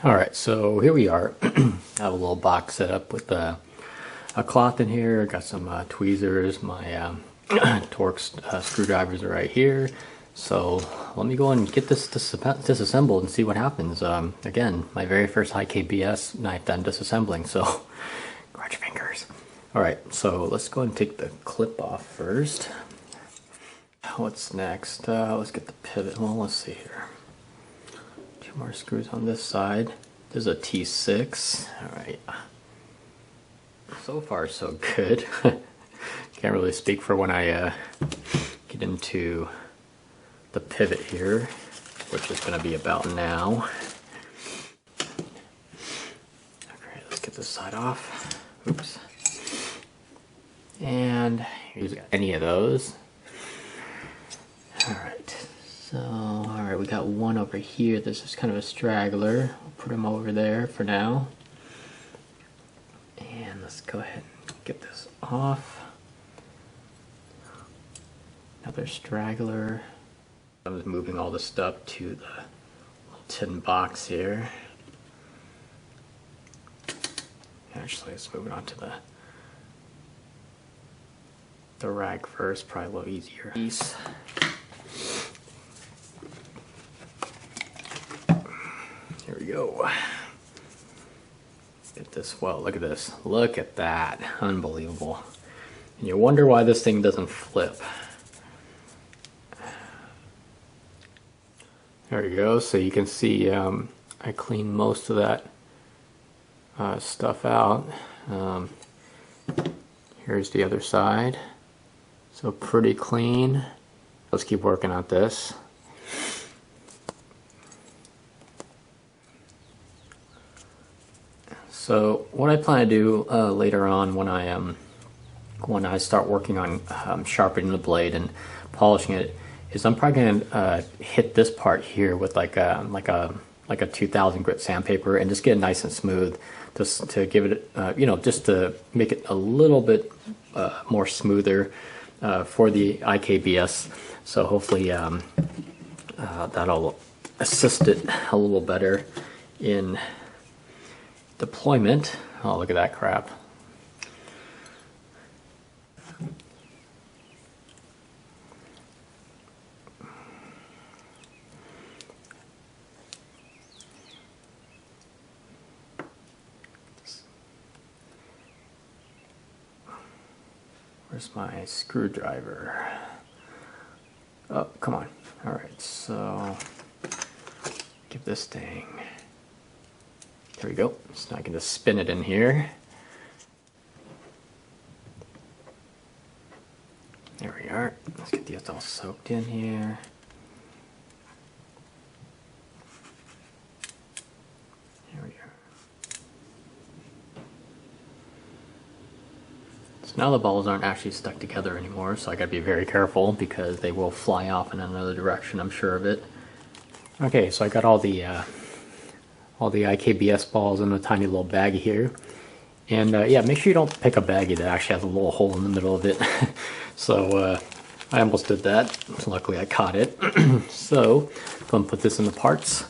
Alright, so here we are. I have a little box set up with a cloth in here. Got some tweezers. My Torx screwdrivers are right here. So let me go and get this disassembled and see what happens. Again, my very first IKBS knife that I'm disassembling, so cross your fingers. Alright, so let's go and take the clip off first. What's next? Let's get the pivot. Well, let's see here. Two more screws on this side. There's a T6. Alright. So far, so good. Can't really speak for when I get into the pivot here, which is going to be about now. Okay, let's get this side off. Oops. And here's any of those. Alright, so, alright, we got one over here. This is kind of a straggler. We'll put him over there for now. And let's go ahead and get this off. Another straggler. I'm just moving all the stuff to the little tin box here. Actually, let's move it on to the rag first, probably a little easier. Here we go. Get this, well, look at this. Look at that. Unbelievable. And you wonder why this thing doesn't flip. There you go. So you can see I cleaned most of that stuff out. Here's the other side. So pretty clean. Let's keep working on this. So what I plan to do later on when I start working on sharpening the blade and polishing it is I'm probably going to hit this part here with like a 2000 grit sandpaper and just get it nice and smooth, just to give it just to make it a little bit more smoother for the IKBS. So hopefully that'll assist it a little better in deployment. Oh, look at that crap. Where's my screwdriver? Oh, come on. All right, so give this thing. There we go. So now I can just spin it in here. There we are. Let's get these all soaked in here. There we are. So now the balls aren't actually stuck together anymore, so I gotta be very careful because they will fly off in another direction, I'm sure of it. Okay, so I got all the IKBS balls in a tiny little baggie here. And yeah, make sure you don't pick a baggie that actually has a little hole in the middle of it. So I almost did that. Luckily I caught it. So I'm going to put this in the parts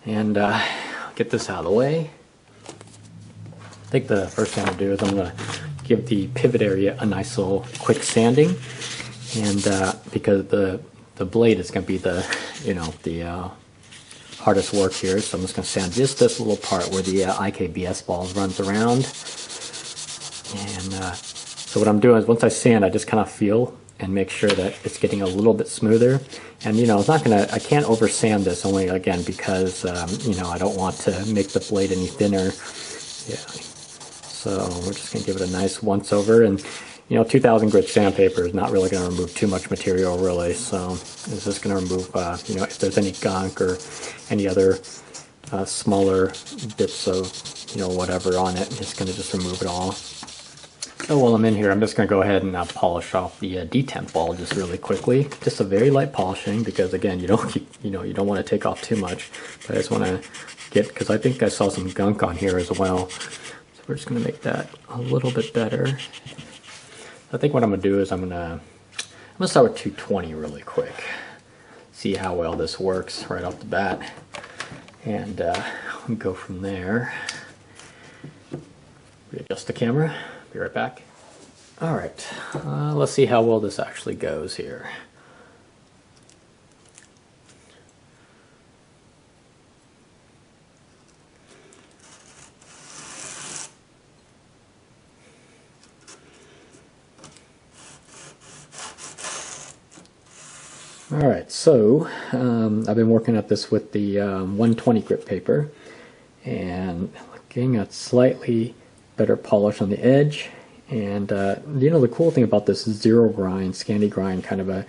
and get this out of the way. I think the first thing I'm going to do is I'm going to give the pivot area a nice little quick sanding. And because the blade is going to be the hardest work here, so I'm just going to sand just this little part where the IKBS balls runs around. And so what I'm doing is once I sand, I just kind of feel and make sure that it's getting a little bit smoother. And it's not gonna, I can't over sand this, only again because I don't want to make the blade any thinner. Yeah. So we're just gonna give it a nice once over, and 2000 grit sandpaper is not really going to remove too much material, really. So it's just going to remove, if there's any gunk or any other smaller bits of, whatever on it. It's going to just remove it all. So while I'm in here, I'm just going to go ahead and polish off the detemp ball just really quickly. Just a very light polishing because, again, you don't want to take off too much. But I just want to get, because I think I saw some gunk on here as well. So we're just going to make that a little bit better. I think what I'm gonna do is I'm gonna start with 220 really quick. See how well this works right off the bat. And go from there. Readjust the camera. Be right back. All right, let's see how well this actually goes here. All right, so I've been working at this with the 120 grit paper and looking at slightly better polish on the edge. And you know, the cool thing about this zero grind, scanty grind kind of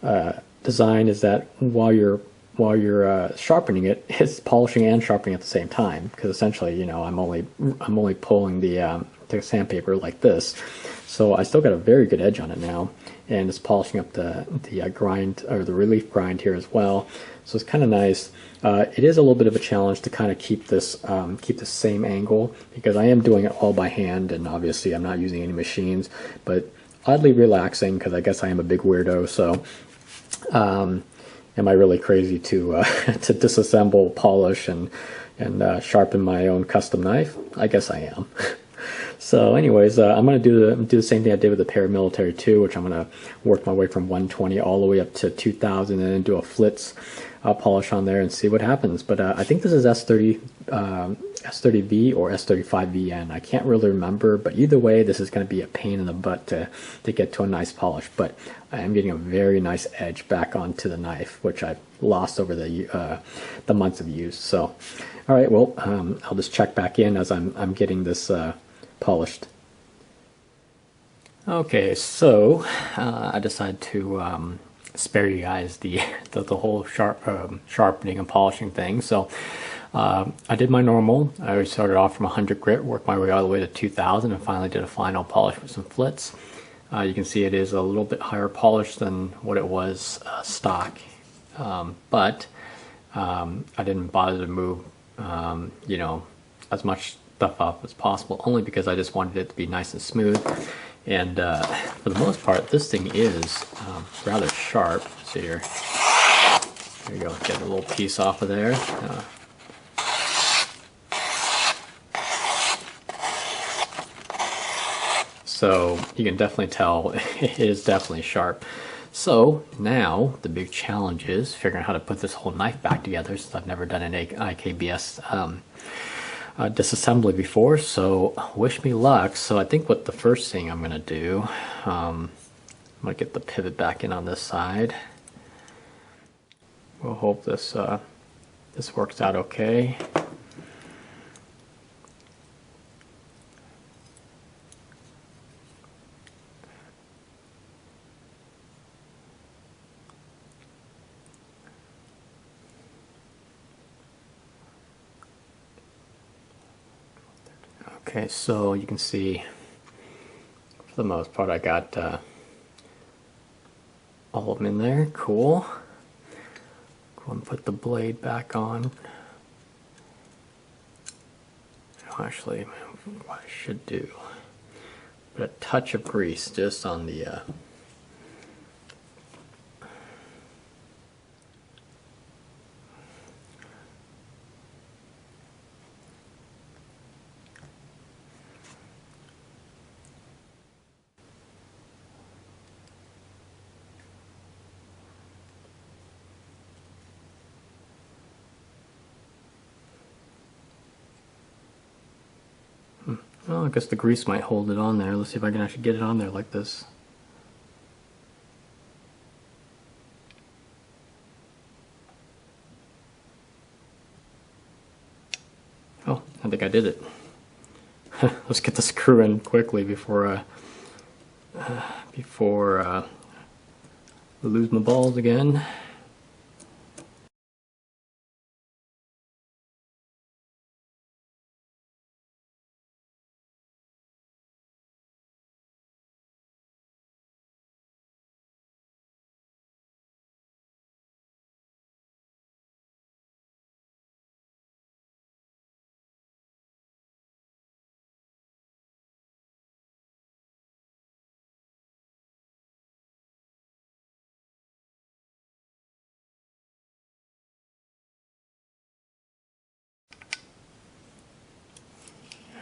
a design is that while you're sharpening it, it's polishing and sharpening at the same time. Because essentially, you know, I'm only pulling the sandpaper like this, so I still got a very good edge on it now, and it's polishing up the grind, or the relief grind here as well. So it's kind of nice. It is a little bit of a challenge to kind of keep the same angle, because I am doing it all by hand, and obviously I'm not using any machines, but oddly relaxing, because I guess I am a big weirdo. So am I really crazy to to disassemble, polish, and sharpen my own custom knife? I guess I am. So anyways, I'm going to do the same thing I did with the Paramilitary 2, which I'm going to work my way from 120 all the way up to 2000 and then do a Flitz polish on there and see what happens. But I think this is S30, S30V or S35VN. I can't really remember, but either way, this is going to be a pain in the butt to get to a nice polish. But I am getting a very nice edge back onto the knife, which I've lost over the months of use. So, all right, well, I'll just check back in as I'm getting this polished. Okay, so I decided to spare you guys the whole sharpening and polishing thing. So I did my normal. I started off from 100 grit, worked my way all the way to 2000, and finally did a final polish with some Flitz. You can see it is a little bit higher polish than what it was stock, but I didn't bother to move, you know, as much stuff up as possible, only because I just wanted it to be nice and smooth. And for the most part, this thing is rather sharp. So here you go, get a little piece off of there. So you can definitely tell it is definitely sharp. So now the big challenge is figuring out how to put this whole knife back together, since I've never done an IKBS disassembly before, so wish me luck. So I think what the first thing I'm going to do, I'm going to get the pivot back in on this side. We'll hope this this works out okay. Okay, so you can see, for the most part, I got all of them in there. Cool. Go and put the blade back on. Actually, what I should do, put a touch of grease just on the well, I guess the grease might hold it on there. Let's see if I can actually get it on there like this. Oh, I think I did it. Let's get the screw in quickly before I lose my balls again.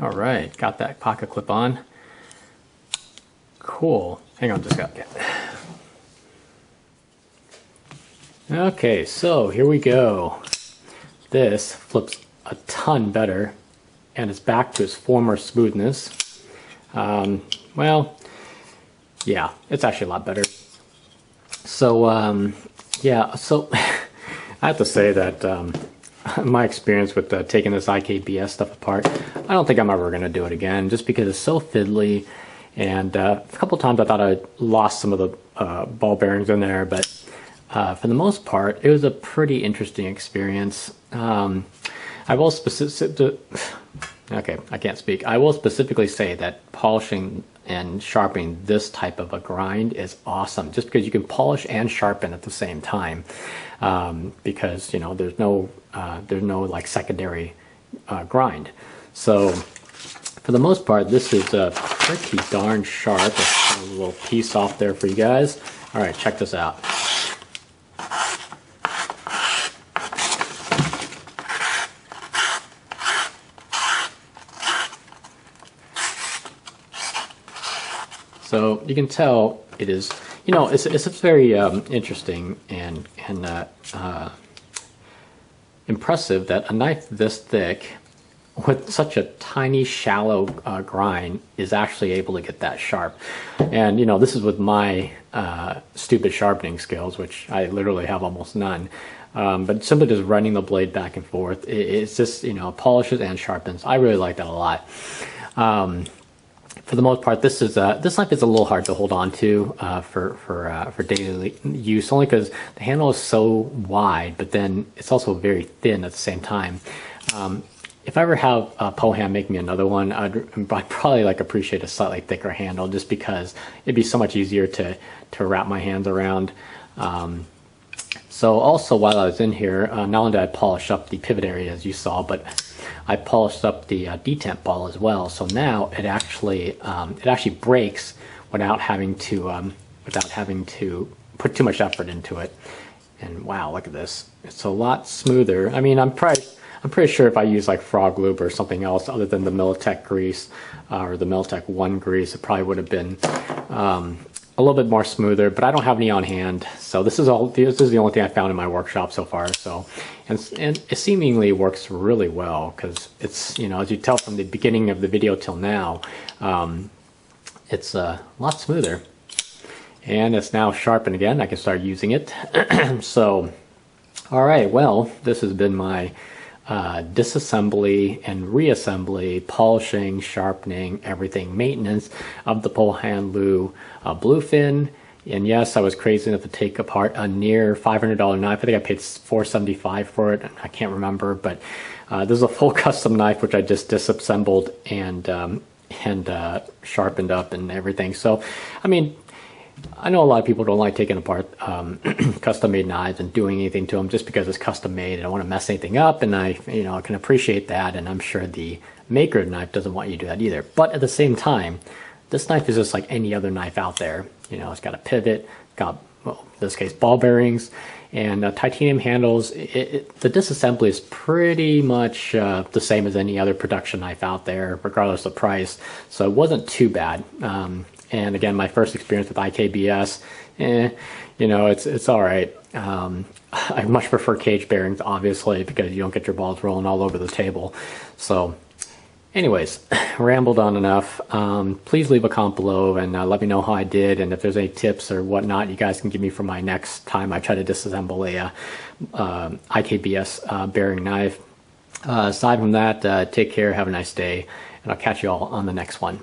All right, got that pocket clip on. Cool. Hang on, just got it. Okay, so here we go. This flips a ton better, and it's back to its former smoothness. Well, yeah, it's actually a lot better. So, yeah, so I have to say that my experience with taking this IKBS stuff apart, I don't think I'm ever going to do it again, just because it's so fiddly. And a couple times I thought I lost some of the ball bearings in there, but for the most part, it was a pretty interesting experience. I will okay, I can't speak. I will specifically say that polishing and sharpening this type of a grind is awesome, just because you can polish and sharpen at the same time. Because you know there's no like secondary grind. So for the most part, this is pretty darn sharp. Let's put a little piece off there for you guys. All right, check this out. So you can tell it is, you know, it's very interesting and impressive that a knife this thick with such a tiny, shallow grind is actually able to get that sharp. And you know, this is with my stupid sharpening skills, which I literally have almost none. But simply just running the blade back and forth, it's just, you know, polishes and sharpens. I really like that a lot. For the most part, this knife is a little hard to hold on to for daily use, only because the handle is so wide, but then it's also very thin at the same time. If I ever have Pohan make me another one, I'd probably like appreciate a slightly thicker handle, just because it'd be so much easier to wrap my hands around. So also while I was in here, not only did I polish up the pivot area as you saw, but I polished up the detent ball as well. So now it actually breaks without having to put too much effort into it. And wow, look at this! It's a lot smoother. I mean, I'm pretty sure if I use like frog lube or something else other than the Militech grease or the Militech 1 grease, it probably would have been a little bit more smoother, but I don't have any on hand. So this is the only thing I found in my workshop so far. So, and it seemingly works really well, because it's, you know, as you tell from the beginning of the video till now, it's a lot smoother. And it's now sharpened again. I can start using it. So, all right, well, this has been my disassembly and reassembly, polishing, sharpening, everything maintenance of the Pohan Leu Bluephin. And yes, I was crazy enough to take apart a near $500 knife. I think I paid $475 for it. I can't remember, but this is a full custom knife which I just disassembled and sharpened up and everything. So, I mean, I know a lot of people don't like taking apart custom-made knives and doing anything to them just because it's custom-made. I don't want to mess anything up, and I can appreciate that, and I'm sure the maker of the knife doesn't want you to do that either. But at the same time, this knife is just like any other knife out there. You know, it's got a pivot, got, well, in this case, ball bearings, and titanium handles. The disassembly is pretty much the same as any other production knife out there, regardless of price. So it wasn't too bad. And again, my first experience with IKBS, you know, it's all right. I much prefer cage bearings, obviously, because you don't get your balls rolling all over the table. So anyways, rambled on enough. Please leave a comment below and let me know how I did. And if there's any tips or whatnot, you guys can give me for my next time I try to disassemble a IKBS bearing knife. Aside from that, take care, have a nice day, and I'll catch you all on the next one.